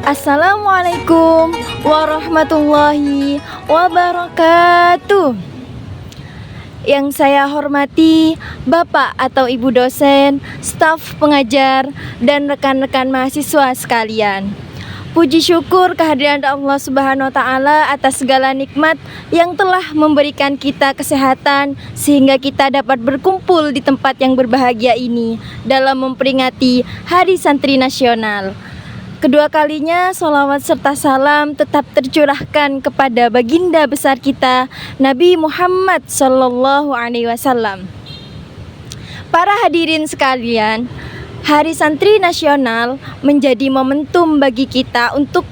Assalamualaikum warahmatullahi wabarakatuh. Yang saya hormati Bapak atau Ibu dosen, staf pengajar, dan rekan-rekan mahasiswa sekalian. Puji syukur kehadiran Allah Subhanahu wa Ta'ala atas segala nikmat yang telah memberikan kita kesehatan sehingga kita dapat berkumpul di tempat yang berbahagia ini dalam memperingati Hari Santri Nasional. Kedua kalinya sholawat serta salam tetap tercurahkan kepada baginda besar kita Nabi Muhammad SAW. Para hadirin sekalian, Hari Santri Nasional menjadi momentum bagi kita untuk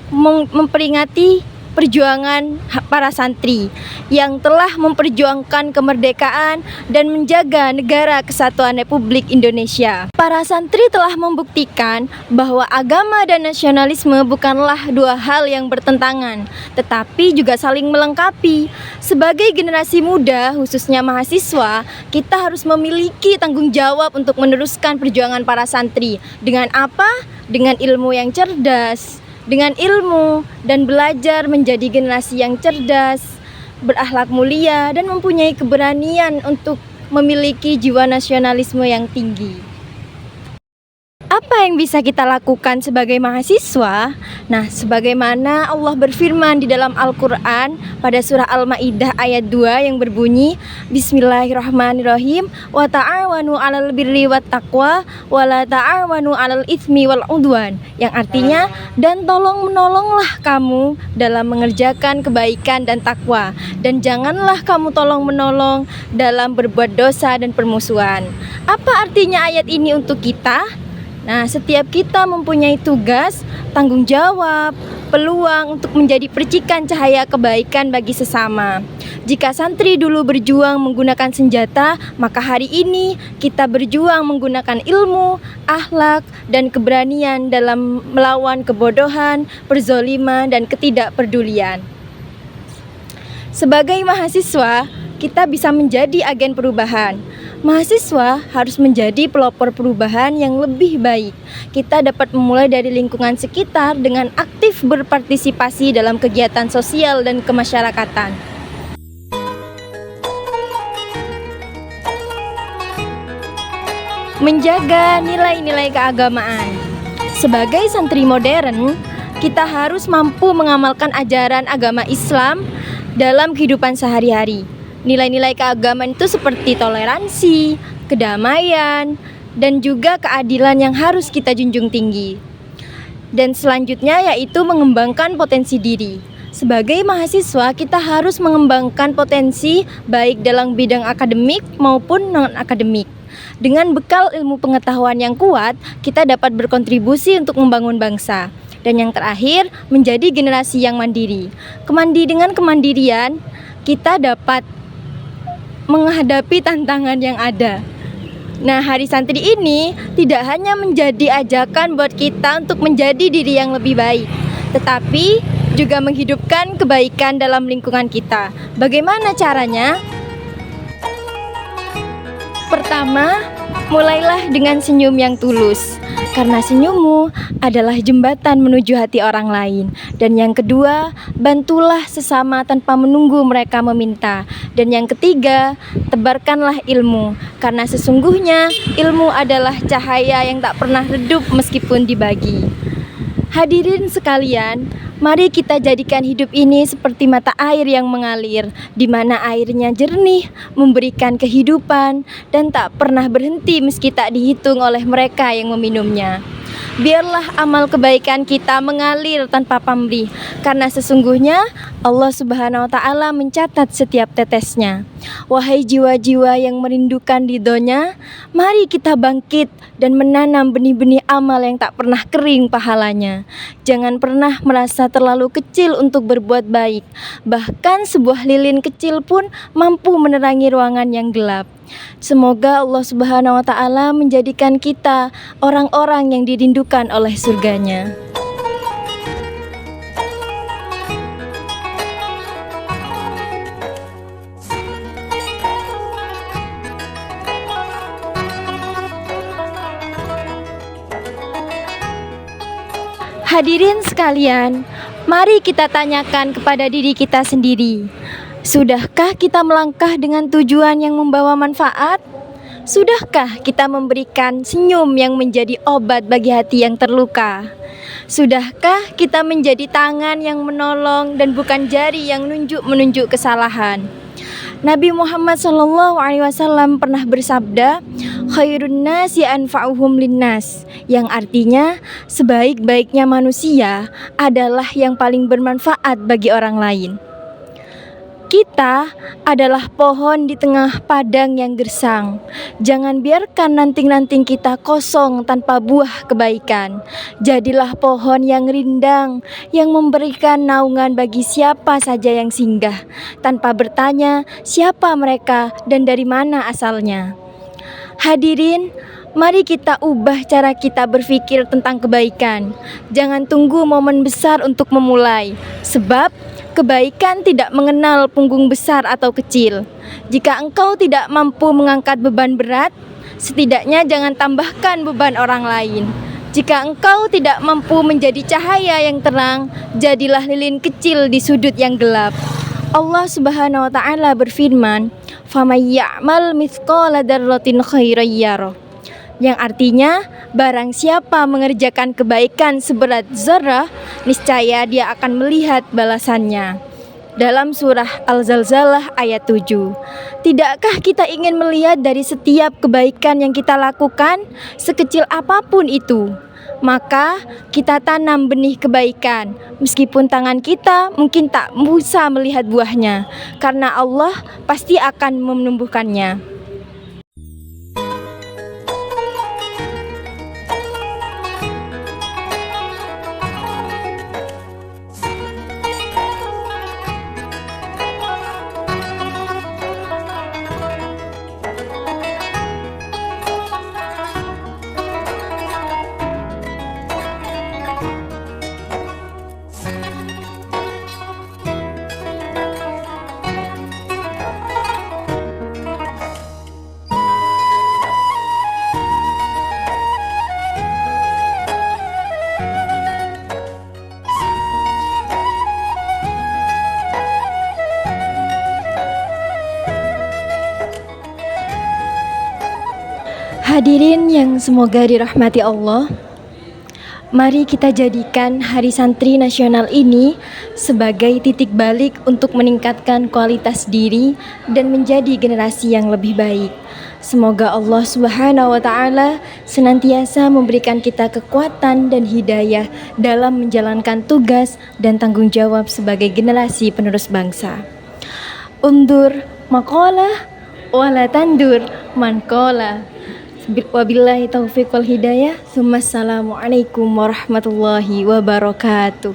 memperingati perjuangan para santri yang telah memperjuangkan kemerdekaan dan menjaga negara kesatuan Republik Indonesia. Para santri telah membuktikan bahwa agama dan nasionalisme bukanlah dua hal yang bertentangan, tetapi juga saling melengkapi. Sebagai generasi muda, khususnya mahasiswa, kita harus memiliki tanggung jawab untuk meneruskan perjuangan para santri. Dengan apa? Dengan ilmu yang cerdas. Dengan ilmu dan belajar menjadi generasi yang cerdas, berakhlak mulia, dan mempunyai keberanian untuk memiliki jiwa nasionalisme yang tinggi. Apa yang bisa kita lakukan sebagai mahasiswa? Nah, sebagaimana Allah berfirman di dalam Al-Quran pada surah Al-Ma'idah ayat 2 yang berbunyi, Bismillahirrahmanirrahim, wa ta'awanu 'alal birri wat taqwa wa la ta'awanu 'alal itsmi wal 'udwan, yang artinya, dan tolong menolonglah kamu dalam mengerjakan kebaikan dan takwa, dan janganlah kamu tolong menolong dalam berbuat dosa dan permusuhan. Apa artinya ayat ini untuk kita? Nah, setiap kita mempunyai tugas, tanggung jawab, peluang untuk menjadi percikan cahaya kebaikan bagi sesama. Jika santri dulu berjuang menggunakan senjata, maka hari ini kita berjuang menggunakan ilmu, akhlak, dan keberanian dalam melawan kebodohan, perzoliman, dan ketidakpedulian. Sebagai mahasiswa, kita bisa menjadi agen perubahan. Mahasiswa harus menjadi pelopor perubahan yang lebih baik. Kita dapat memulai dari lingkungan sekitar dengan aktif berpartisipasi dalam kegiatan sosial dan kemasyarakatan. Menjaga nilai-nilai keagamaan. Sebagai santri modern, kita harus mampu mengamalkan ajaran agama Islam dalam kehidupan sehari-hari. Nilai-nilai keagamaan itu seperti toleransi, kedamaian, dan juga keadilan yang harus kita junjung tinggi. Dan selanjutnya yaitu mengembangkan potensi diri. Sebagai mahasiswa, kita harus mengembangkan potensi baik dalam bidang akademik maupun non-akademik. Dengan bekal ilmu pengetahuan yang kuat, kita dapat berkontribusi untuk membangun bangsa. Dan yang terakhir, menjadi generasi yang mandiri. Dengan kemandirian, kita dapat menghadapi tantangan yang ada. Nah, Hari Santri ini tidak hanya menjadi ajakan buat kita untuk menjadi diri yang lebih baik, tetapi juga menghidupkan kebaikan dalam lingkungan kita. Bagaimana caranya? Pertama, mulailah dengan senyum yang tulus, karena senyummu adalah jembatan menuju hati orang lain. Dan yang kedua, bantulah sesama tanpa menunggu mereka meminta. Dan yang ketiga, tebarkanlah ilmu, karena sesungguhnya ilmu adalah cahaya yang tak pernah redup meskipun dibagi. Hadirin sekalian, mari kita jadikan hidup ini seperti mata air yang mengalir, di mana airnya jernih, memberikan kehidupan, dan tak pernah berhenti meski tak dihitung oleh mereka yang meminumnya. Biarlah amal kebaikan kita mengalir tanpa pamrih, karena sesungguhnya Allah Subhanahu wa Ta'ala mencatat setiap tetesnya. Wahai jiwa-jiwa yang merindukan ridhonya, mari kita bangkit dan menanam benih-benih amal yang tak pernah kering pahalanya. Jangan pernah merasa terlalu kecil untuk berbuat baik. Bahkan sebuah lilin kecil pun mampu menerangi ruangan yang gelap. Semoga Allah Subhanahu wa Ta'ala menjadikan kita orang-orang yang dirindukan oleh surganya. Hadirin sekalian, mari kita tanyakan kepada diri kita sendiri. Sudahkah kita melangkah dengan tujuan yang membawa manfaat? Sudahkah kita memberikan senyum yang menjadi obat bagi hati yang terluka? Sudahkah kita menjadi tangan yang menolong dan bukan jari yang menunjuk kesalahan? Nabi Muhammad SAW pernah bersabda, khairun nasi anfa'uhum linnas, yang artinya sebaik-baiknya manusia adalah yang paling bermanfaat bagi orang lain. Kita adalah pohon di tengah padang yang gersang. Jangan biarkan ranting-ranting kita kosong tanpa buah kebaikan. Jadilah pohon yang rindang, yang memberikan naungan bagi siapa saja yang singgah, tanpa bertanya siapa mereka dan dari mana asalnya. Hadirin, mari kita ubah cara kita berpikir tentang kebaikan. Jangan tunggu momen besar untuk memulai, sebab kebaikan tidak mengenal punggung besar atau kecil. Jika engkau tidak mampu mengangkat beban berat, setidaknya jangan tambahkan beban orang lain. Jika engkau tidak mampu menjadi cahaya yang terang, jadilah lilin kecil di sudut yang gelap. Allah Subhanahu wa taala berfirman, "Faman ya'mal mithqala dzarratin khairan yarah." Yang artinya, barang siapa mengerjakan kebaikan seberat zarah, niscaya dia akan melihat balasannya. Dalam surah Al-Zalzalah ayat 7. Tidakkah kita ingin melihat dari setiap kebaikan yang kita lakukan, sekecil apapun itu? Maka kita tanam benih kebaikan, meskipun tangan kita mungkin tak bisa melihat buahnya, karena Allah pasti akan menumbuhkannya. Hadirin yang semoga dirahmati Allah, mari kita jadikan Hari Santri Nasional ini sebagai titik balik untuk meningkatkan kualitas diri dan menjadi generasi yang lebih baik. Semoga Allah Subhanahu wa taala senantiasa memberikan kita kekuatan dan hidayah dalam menjalankan tugas dan tanggung jawab sebagai generasi penerus bangsa. Undur maqalah wala tandur manqalah. Wabillahi taufiq wal hidayah. Assalamualaikum warahmatullahi wabarakatuh.